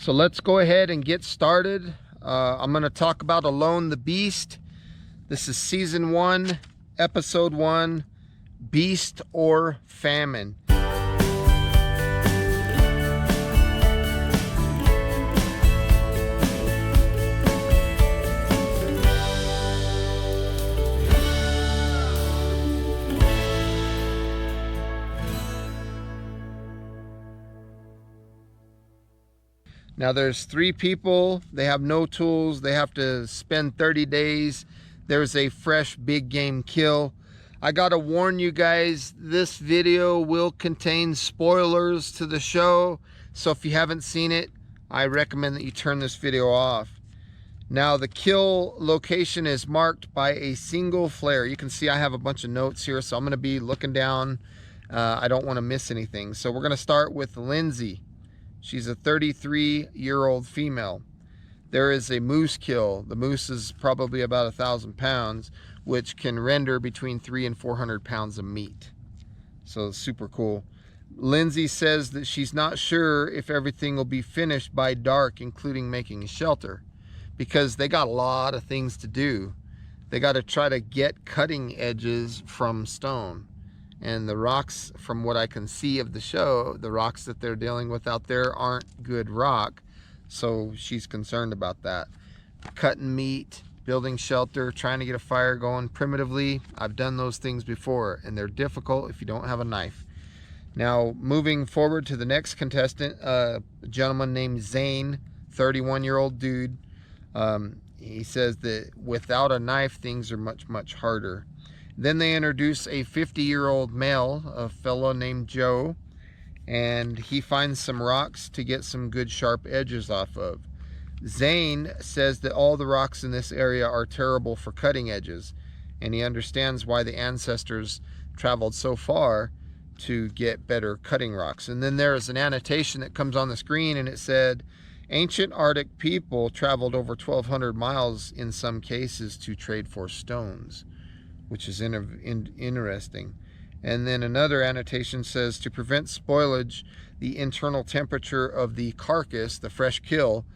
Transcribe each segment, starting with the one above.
So let's go ahead and get started. I'm going to talk about Alone the Beast. This is Season 1, Episode 1, Beast or Famine. Now there's 3 people, they have no tools, they have to spend 30 days. There's a fresh big game kill. I gotta warn you guys, this video will contain spoilers to the show. So if you haven't seen it, I recommend that you turn this video off. Now the kill location is marked by a single flare. You can see I have a bunch of notes here, so I'm gonna be looking down. I don't wanna miss anything. So we're gonna start with Lindsay. She's a 33-year-old female. There is a moose kill. The moose is probably about 1,000 pounds, which can render between 300 and 400 pounds of meat. So it's super cool. Lindsay says that she's not sure if everything will be finished by dark, including making a shelter, because they got a lot of things to do. They got to try to get cutting edges from stone. And the rocks, from what I can see of the show, the rocks that they're dealing with out there aren't good rock. So she's concerned about that. Cutting meat, building shelter, trying to get a fire going primitively. I've done those things before, and they're difficult if you don't have a knife. Now, moving forward to the next contestant, a gentleman named Zane, 31-year-old dude. He says that without a knife, things are much, much harder. Then they introduce a 50-year-old male, a fellow named Joe, and he finds some rocks to get some good sharp edges off of. Zane says that all the rocks in this area are terrible for cutting edges, and he understands why the ancestors traveled so far to get better cutting rocks. And then there is an annotation that comes on the screen, and it said, ancient Arctic people traveled over 1,200 miles in some cases to trade for stones, which is interesting. And then another annotation says, to prevent spoilage, the internal temperature of the carcass, the fresh kill,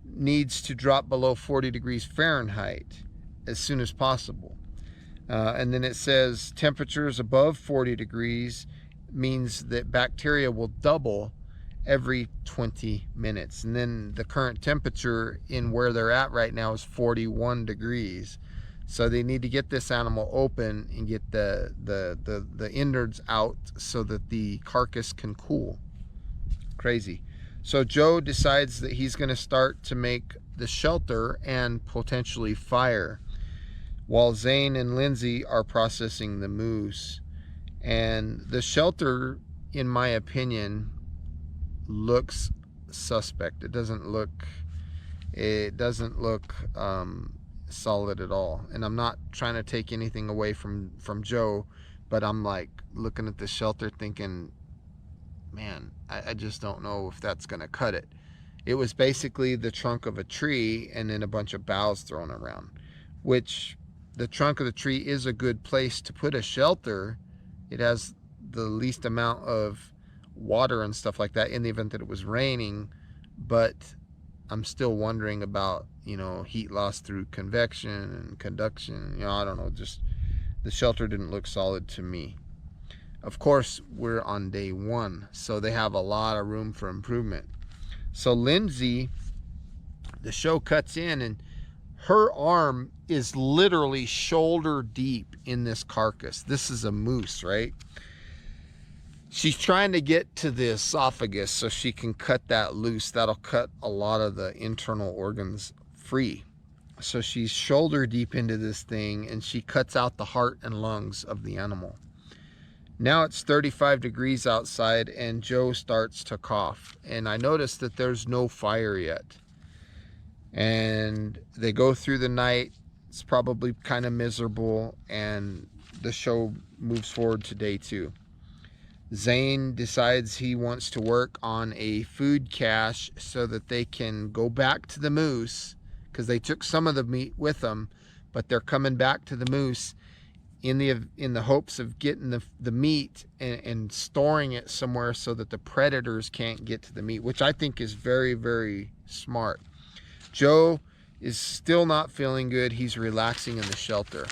needs to drop below 40 degrees Fahrenheit as soon as possible. And then it says temperatures above 40 degrees means that bacteria will double every 20 minutes. And then the current temperature in where they're at right now is 41 degrees. So they need to get this animal open and get the innards out so that the carcass can cool. Crazy. So Joe decides that he's going to start to make the shelter and potentially fire, while Zane and Lindsay are processing the moose. And the shelter, in my opinion, looks suspect. It doesn't look solid at all. And I'm not trying to take anything away from Joe, but I'm like looking at the shelter thinking, man, I just don't know if that's gonna cut it. It was basically the trunk of a tree and then a bunch of boughs thrown around, which the trunk of the tree is a good place to put a shelter. It has the least amount of water and stuff like that in the event that it was raining, but I'm still wondering about, heat loss through convection and conduction. I don't know, just the shelter didn't look solid to me. Of course, we're on day 1, so they have a lot of room for improvement. So Lindsay, the show cuts in, and her arm is literally shoulder deep in this carcass. This is a moose, right? She's trying to get to the esophagus so she can cut that loose. That'll cut a lot of the internal organs free. So she's shoulder deep into this thing, and she cuts out the heart and lungs of the animal. Now it's 35 degrees outside, and Joe starts to cough. And I noticed that there's no fire yet. And they go through the night. It's probably kind of miserable, and the show moves forward to day 2. Zane decides he wants to work on a food cache so that they can go back to the moose, because they took some of the meat with them, but they're coming back to the moose in the hopes of getting the meat and storing it somewhere so that the predators can't get to the meat, which I think is very, very smart. Joe is still not feeling good. He's relaxing in the shelter.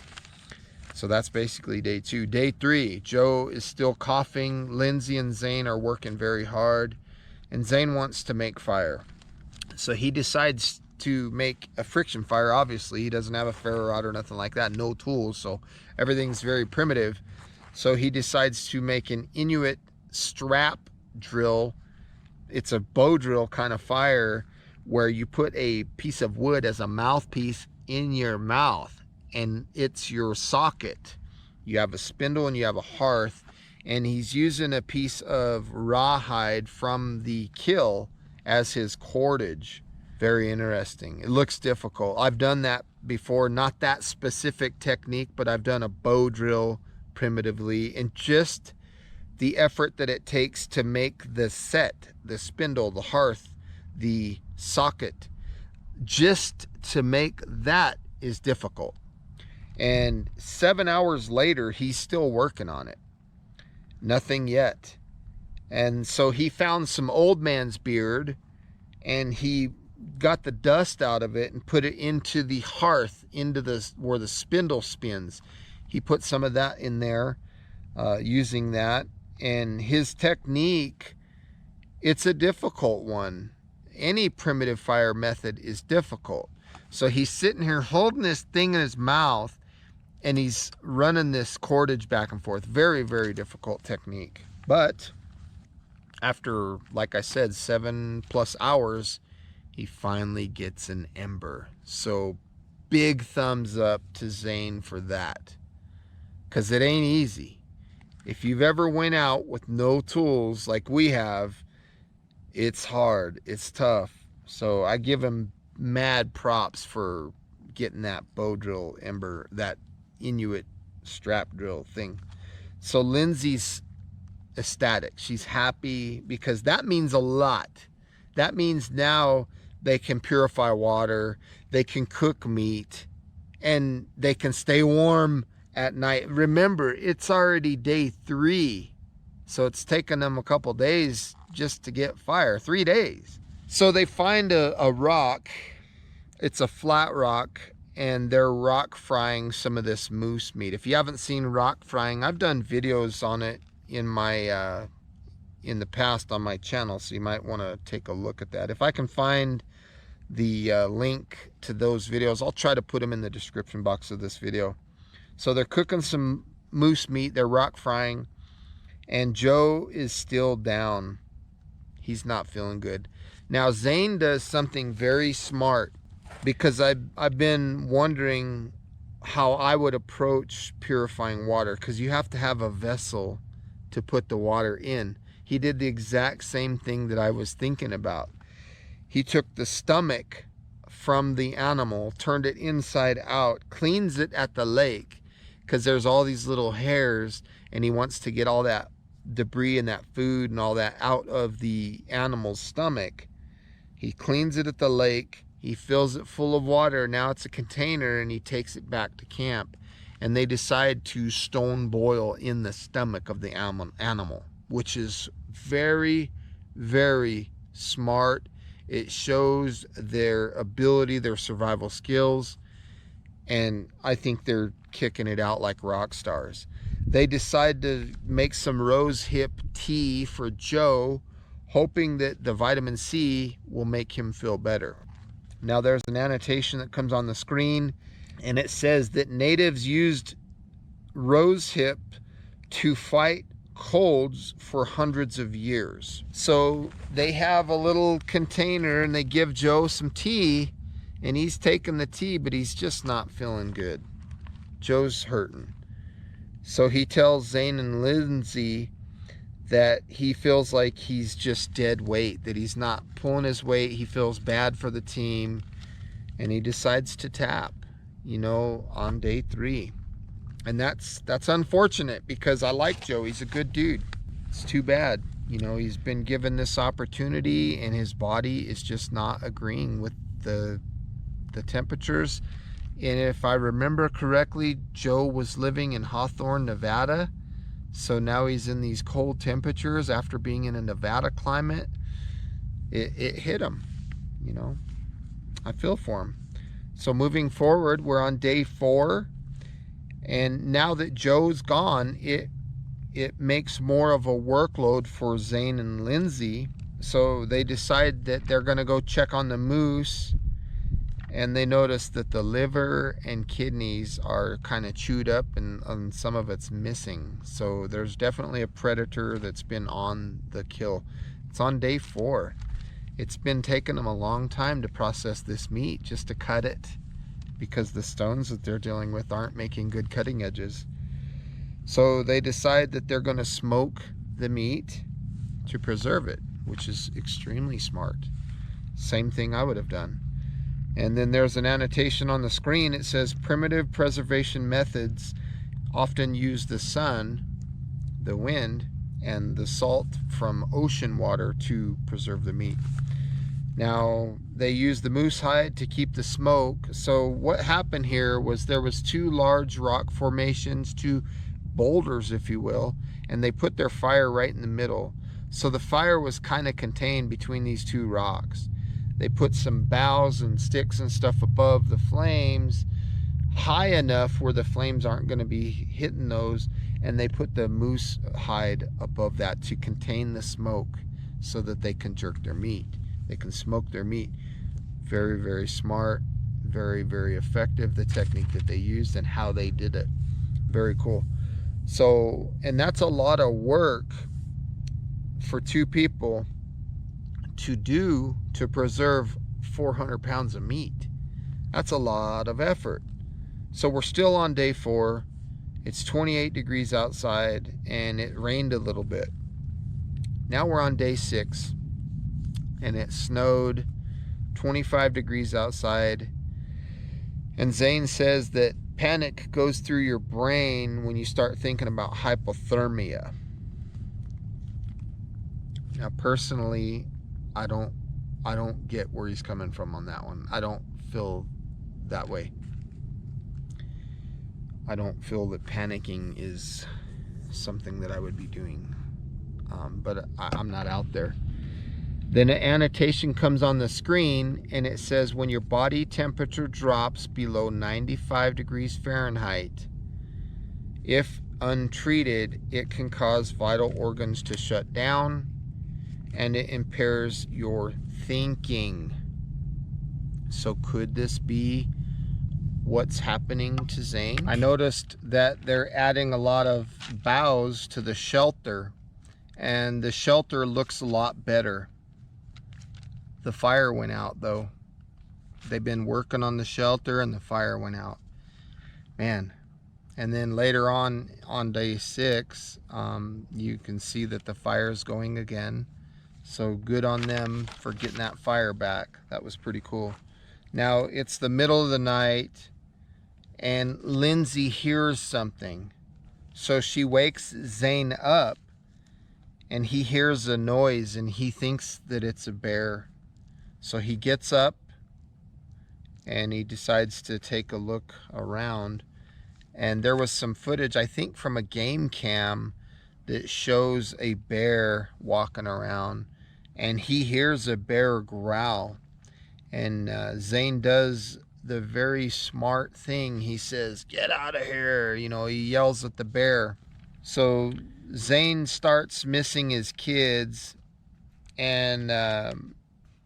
So that's basically day 2. Day 3, Joe is still coughing. Lindsay and Zane are working very hard, and Zane wants to make fire. So he decides to make a friction fire. Obviously, he doesn't have a ferro rod or nothing like that, no tools, so everything's very primitive. So he decides to make an Inuit strap drill. It's a bow drill kind of fire where you put a piece of wood as a mouthpiece in your mouth, and it's your socket. You have a spindle and you have a hearth, and he's using a piece of rawhide from the kill as his cordage. Very interesting. It looks difficult. I've done that before, not that specific technique, but I've done a bow drill primitively, and just the effort that it takes to make the set, the spindle, the hearth, the socket, just to make that is difficult. And 7 hours later, he's still working on it. Nothing yet. And so he found some old man's beard, and he got the dust out of it and put it into the hearth, into where the spindle spins. He put some of that in there, using that. And his technique, it's a difficult one. Any primitive fire method is difficult. So he's sitting here holding this thing in his mouth, and he's running this cordage back and forth. Very, very difficult technique. But after, like I said, 7+ hours, he finally gets an ember. So big thumbs up to Zane for that, because it ain't easy. If you've ever went out with no tools like we have, it's hard, it's tough. So I give him mad props for getting that bow drill ember, that Inuit strap drill thing. So Lindsay's ecstatic. She's happy because that means a lot. That means now they can purify water, they can cook meat, and they can stay warm at night. Remember, it's already day 3, so it's taken them a couple days just to get fire. 3 days. So they find a rock. It's a flat rock, and they're rock frying some of this moose meat. If you haven't seen rock frying, I've done videos on it in my in the past on my channel, so you might want to take a look at that. If I can find the link to those videos, I'll try to put them in the description box of this video. So they're cooking some moose meat, they're rock frying, and Joe is still down. He's not feeling good. Now Zane does something very smart, because I've been wondering how I would approach purifying water, because you have to have a vessel to put the water in. He did the exact same thing that I was thinking about. He took the stomach from the animal, turned it inside out, cleans it at the lake, because there's all these little hairs, and he wants to get all that debris and that food and all that out of the animal's stomach. He cleans it at the lake, he fills it full of water, now it's a container, and he takes it back to camp. And they decide to stone boil in the stomach of the animal, which is very, very smart. It shows their ability, their survival skills, and I think they're kicking it out like rock stars. They decide to make some rose hip tea for Joe, hoping that the vitamin C will make him feel better. Now there's an annotation that comes on the screen, and it says that natives used rose hip to fight colds for hundreds of years. So they have a little container, and they give Joe some tea, and he's taking the tea, but he's just not feeling good. Joe's hurting. So he tells Zane and Lindsay that he feels like he's just dead weight, that he's not pulling his weight. He feels bad for the team, and he decides to tap, you know, on day 3. And that's unfortunate, because I like Joe. He's a good dude. It's too bad. You know, he's been given this opportunity, and his body is just not agreeing with the temperatures And if I remember correctly, Joe was living in Hawthorne, Nevada. So now he's in these cold temperatures after being in a Nevada climate. It hit him, you know. I feel for him. So moving forward, we're on day 4. And now that Joe's gone, it makes more of a workload for Zane and Lindsay. So they decide that they're going to go check on the moose. And they notice that the liver and kidneys are kind of chewed up and some of it's missing. So there's definitely a predator that's been on the kill. It's on day 4. It's been taking them a long time to process this meat, just to cut it, because the stones that they're dealing with aren't making good cutting edges. So they decide that they're going to smoke the meat to preserve it, which is extremely smart. Same thing I would have done. And then there's an annotation on the screen. It says primitive preservation methods often use the sun, the wind, and the salt from ocean water to preserve the meat. Now, they use the moose hide to keep the smoke. So what happened here was there was 2 large rock formations, 2 boulders, if you will, and they put their fire right in the middle. So the fire was kind of contained between these 2 rocks. They put some boughs and sticks and stuff above the flames, high enough where the flames aren't going to be hitting those, and they put the moose hide above that to contain the smoke so that they can jerk their meat. They can smoke their meat. Very, very smart, very, very effective, the technique that they used and how they did it. Very cool. So, and that's a lot of work for 2 people to do to preserve 400 pounds of meat. That's a lot of effort. So we're still on day 4. It's 28 degrees outside and it rained a little bit. Now we're on day 6 and it snowed, 25 degrees outside. And Zane says that panic goes through your brain when you start thinking about hypothermia. Now personally, I don't get where he's coming from on that one. I don't feel that way. I don't feel that panicking is something that I would be doing. But I'm not out there. Then an annotation comes on the screen and it says when your body temperature drops below 95 degrees Fahrenheit, if untreated, it can cause vital organs to shut down and it impairs your thinking. So could this be what's happening to Zane? I noticed that they're adding a lot of boughs to the shelter, and the shelter looks a lot better. The fire went out though. They've been working on the shelter and the fire went out. Man. And then later on day 6, you can see that the fire is going again. So good on them for getting that fire back. That was pretty cool. Now it's the middle of the night and Lindsay hears something. So she wakes Zane up and he hears a noise and he thinks that it's a bear. So he gets up and he decides to take a look around. And there was some footage, I think from a game cam, that shows a bear walking around. And he hears a bear growl. And Zane does the very smart thing. He says, "Get out of here." You know, he yells at the bear. So Zane starts missing his kids. And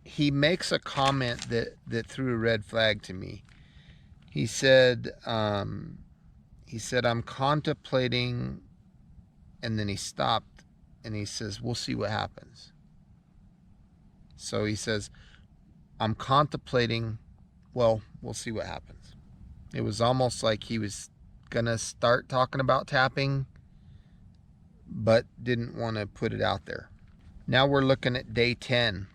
he makes a comment that threw a red flag to me. He said, I'm contemplating, and then he stopped and he says, "We'll see what happens." So he says, "I'm contemplating, well, we'll see what happens." It was almost like he was gonna start talking about tapping, but didn't want to put it out there. Now we're looking at day 10.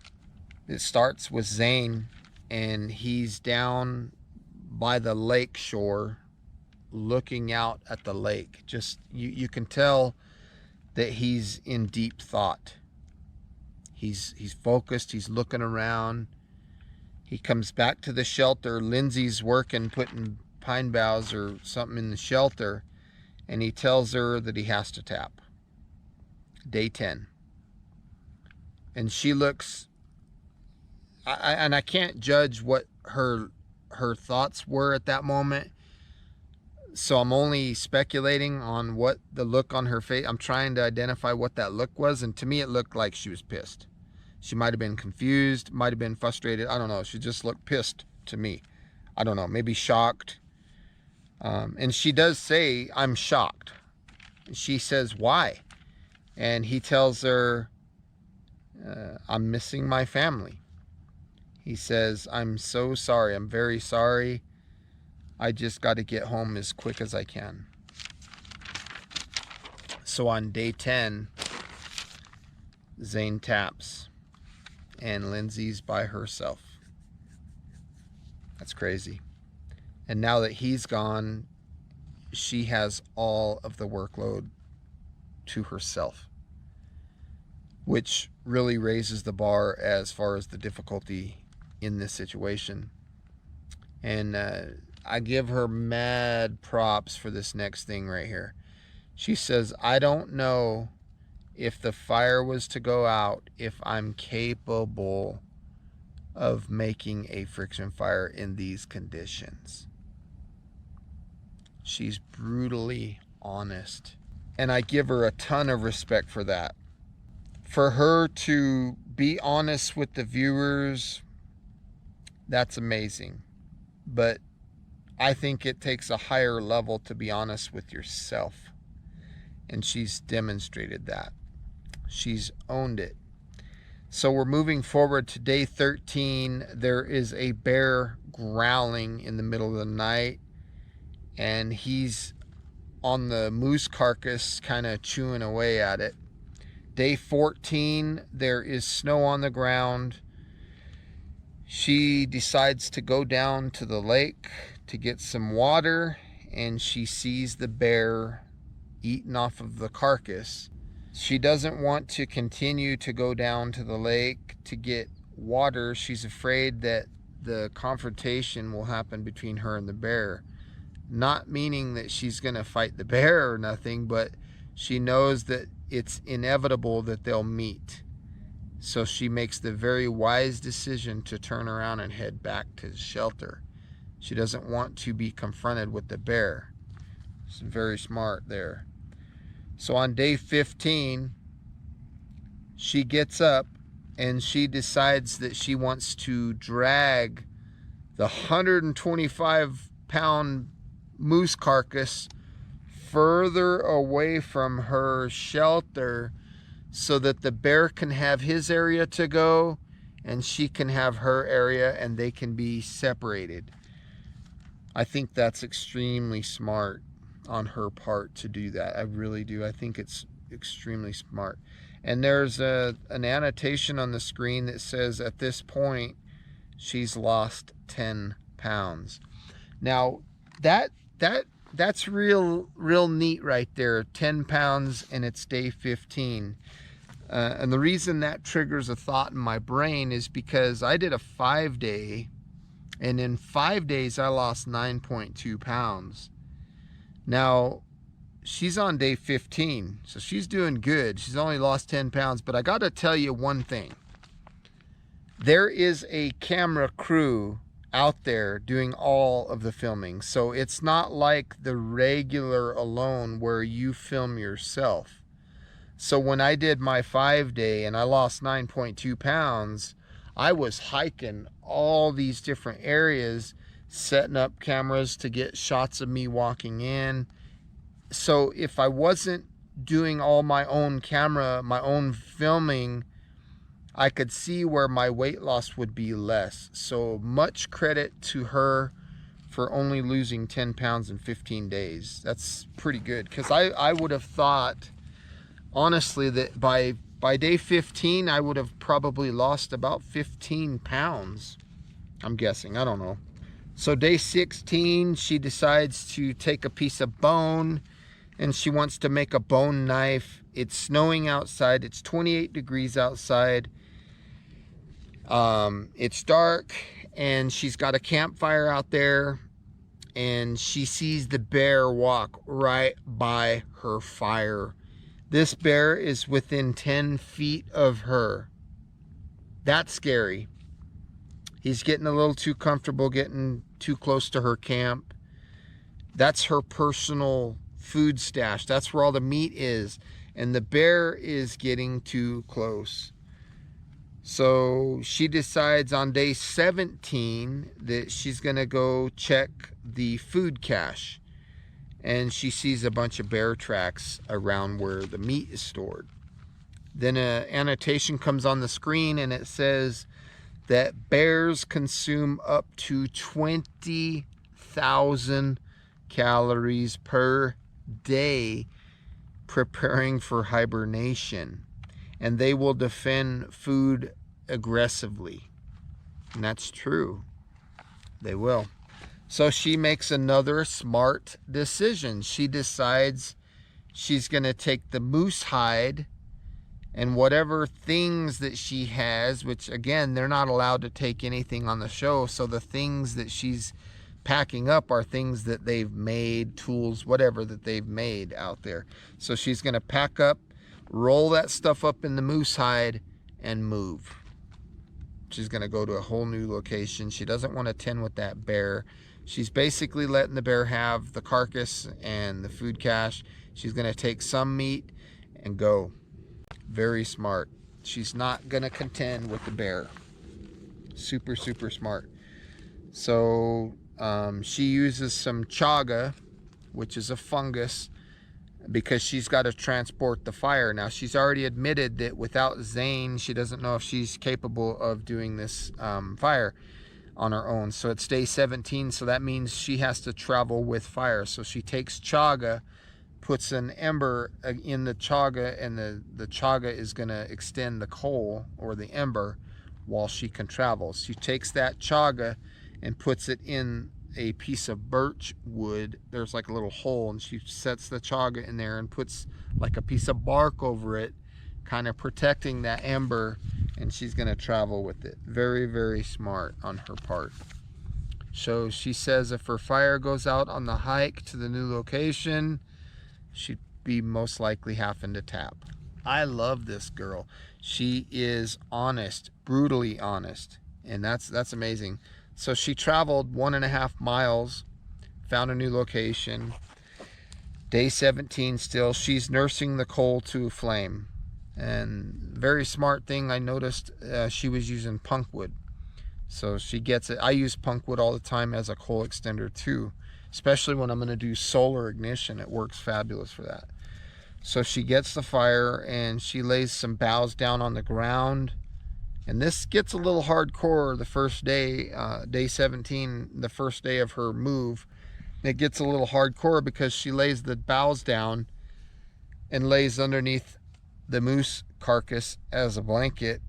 It starts with Zane, and he's down by the lake shore looking out at the lake. Just you can tell that he's in deep thought. He's focused, he's looking around. He comes back to the shelter. Lindsay's working, putting pine boughs or something in the shelter, and he tells her that he has to tap. Day 10. And she looks, and I can't judge what her thoughts were at that moment, so I'm only speculating on what the look on her face. I'm trying to identify what that look was, and to me it looked like she was pissed. She might have been confused, might have been frustrated. I don't know. She just looked pissed to me. I don't know, maybe shocked. And she does say, "I'm shocked." She says, "Why?" And he tells her, "I'm missing my family." He says, "I'm so sorry. I'm very sorry. I just got to get home as quick as I can." So on day 10, Zane taps, and Lindsay's by herself. That's crazy. And now that he's gone, she has all of the workload to herself, which really raises the bar as far as the difficulty in this situation. And I give her mad props for this next thing right here. She says, "I don't know if the fire was to go out, if I'm capable of making a friction fire in these conditions." She's brutally honest. And I give her a ton of respect for that. For her to be honest with the viewers, that's amazing. But I think it takes a higher level to be honest with yourself. And she's demonstrated that. She's owned it. So we're moving forward to day 13. There is a bear growling in the middle of the night, and he's on the moose carcass kind of chewing away at it. Day 14, there is snow on the ground. She decides to go down to the lake to get some water, and she sees the bear eaten off of the carcass. She doesn't want to continue to go down to the lake to get water. She's afraid that the confrontation will happen between her and the bear. Not meaning that she's going to fight the bear or nothing, but she knows that it's inevitable that they'll meet. So she makes the very wise decision to turn around and head back to the shelter. She doesn't want to be confronted with the bear. It's very smart there. So on day 15, she gets up and she decides that she wants to drag the 125-pound moose carcass further away from her shelter so that the bear can have his area to go and she can have her area, and they can be separated. I think that's extremely smart on her part to do that. I really do. I think it's extremely smart. And there's an annotation on the screen that says at this point she's lost 10 pounds. Now that's real neat right there. 10 pounds, and it's day 15. And the reason that triggers a thought in my brain is because I did a 5-day, and in 5 days I lost 9.2 pounds. Now, she's on day 15, so she's doing good. She's only lost 10 pounds, but I got to tell you one thing. There is a camera crew out there doing all of the filming. So it's not like the regular alone where you film yourself. So when I did my 5-day and I lost 9.2 pounds, I was hiking all these different areas, setting up cameras to get shots of me walking in. So if I wasn't doing all my own camera, my own filming, I could see where my weight loss would be less. So much credit to her for only losing 10 pounds in 15 days. That's pretty good, because I would have thought, honestly, that by day 15, I would have probably lost about 15 pounds. I'm guessing, I don't know. So day 16, she decides to take a piece of bone and she wants to make a bone knife. It's snowing outside. It's 28 degrees outside. It's dark and she's got a campfire out there. and she sees the bear walk right by her fire. This bear is within 10 feet of her. That's scary. He's getting a little too comfortable, getting too close to her camp. That's her personal food stash. That's where all the meat is. And the bear is getting too close. So she decides on day 17 that she's going to go check the food cache. And she sees a bunch of bear tracks around where the meat is stored. Then an annotation comes on the screen and it says that bears consume up to 20,000 calories per day preparing for hibernation. And they will defend food aggressively. And that's true. They will. So she makes another smart decision. She decides she's going to take the moose hide and whatever things that she has, which again, they're not allowed to take anything on the show. So the things that she's packing up are things that they've made, tools, whatever that they've made out there. So she's going to pack up, roll that stuff up in the moose hide, and move. She's going to go to a whole new location. She doesn't want to tend with that bear. She's basically letting the bear have the carcass and the food cache. She's going to take some meat and go. Very smart. She's not going to contend with the bear. Super, super smart. So she uses some chaga, which is a fungus, because she's got to transport the fire. Now, she's already admitted that without Zane, she doesn't know if she's capable of doing this fire on her own. So it's day 17, so that means she has to travel with fire. So she takes chaga, puts an ember in the chaga, and the chaga is going to extend the coal or the ember while she can travel. She takes that chaga and puts it in a piece of birch wood. There's like a little hole, and she sets the chaga in there and puts like a piece of bark over it, kind of protecting that ember, and she's going to travel with it. Very, very smart on her part. So she says if her fire goes out on the hike to the new location, she'd be most likely having to tap. I love this girl. She is honest, brutally honest, and that's amazing. So she traveled 1.5 miles, found a new location. Day 17 still, she's nursing the coal to a flame. And very smart thing I noticed, she was using punk wood. So she gets it. I use punk wood all the time as a coal extender too, especially when I'm going to do solar ignition. It works fabulous for that. So she gets the fire and she lays some boughs down on the ground. And this gets a little hardcore the first day, day 17, the first day of her move. It gets a little hardcore because she lays the boughs down and lays underneath the moose carcass as a blanket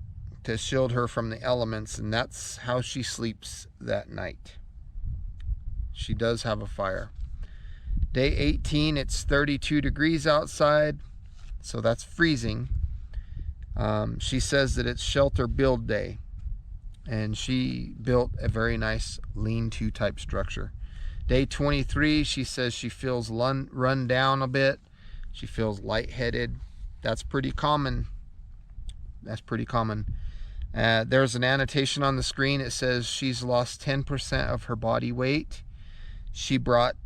to shield her from the elements. And that's how she sleeps that night. She does have a fire. Day 18, it's 32 degrees outside, so that's freezing. She says that it's shelter build day, and she built a very nice lean-to type structure. Day 23, she says she feels run down a bit. She feels lightheaded. That's pretty common. That's pretty common. There's an annotation on the screen. It says she's lost 10% of her body weight. She brought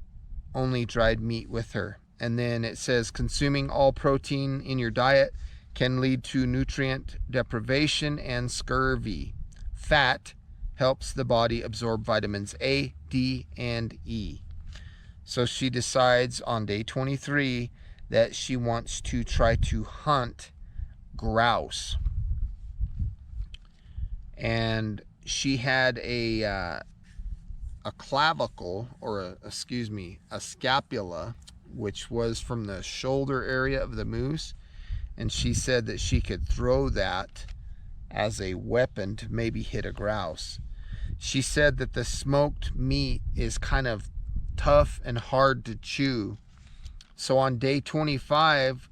only dried meat with her. And then it says consuming all protein in your diet can lead to nutrient deprivation and scurvy. Fat helps the body absorb vitamins A, D, and E. So she decides on day 23 that she wants to try to hunt grouse. And she had a clavicle, or a scapula, which was from the shoulder area of the moose. And she said that she could throw that as a weapon to maybe hit a grouse. She said that the smoked meat is kind of tough and hard to chew. So on day 25,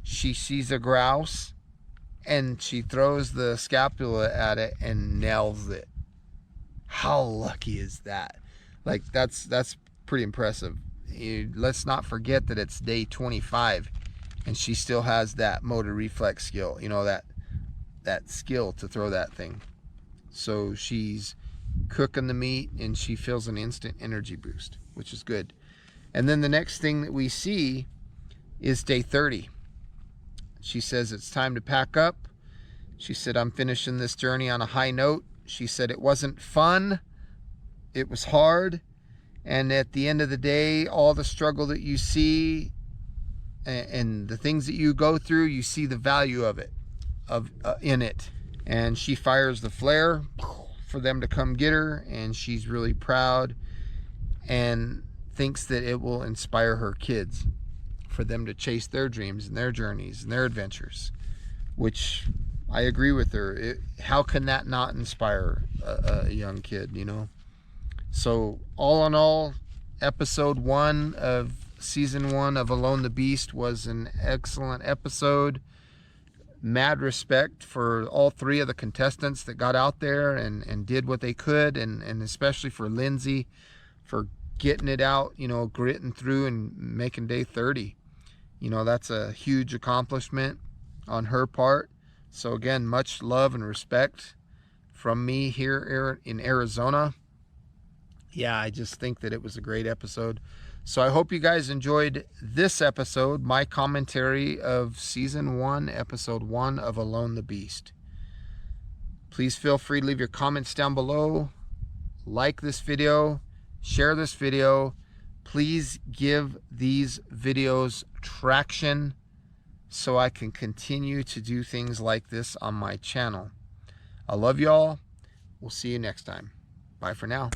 she sees a grouse and she throws the scapula at it and nails it. How lucky is that? Like that's pretty impressive. Let's not forget that it's day 25 and she still has that motor reflex skill, you know, that skill to throw that thing. So she's cooking the meat and she feels an instant energy boost, which is good. And then the next thing that we see is day 30. She says it's time to pack up. She said, I'm finishing this journey on a high note. She said it wasn't fun, it was hard, and at the end of the day, all the struggle that you see and the things that you go through, you see the value of it, in it. And she fires the flare for them to come get her, and she's really proud and thinks that it will inspire her kids for them to chase their dreams and their journeys and their adventures, which I agree with her. How can that not inspire a young kid, you know? So all in all, episode 1 of season 1 of Alone the Beast was an excellent episode. Mad respect for all 3 of the contestants that got out there and did what they could, and especially for Lindsay for getting it out, you know, gritting through and making day 30. You know, that's a huge accomplishment on her part. So again, much love and respect from me here in Arizona. Yeah, I just think that it was a great episode. So I hope you guys enjoyed this episode, my commentary of season 1, episode 1 of Alone the Beast. Please feel free to leave your comments down below. Like this video, share this video. Please give these videos traction so I can continue to do things like this on my channel. I love y'all. We'll see you next time. Bye for now.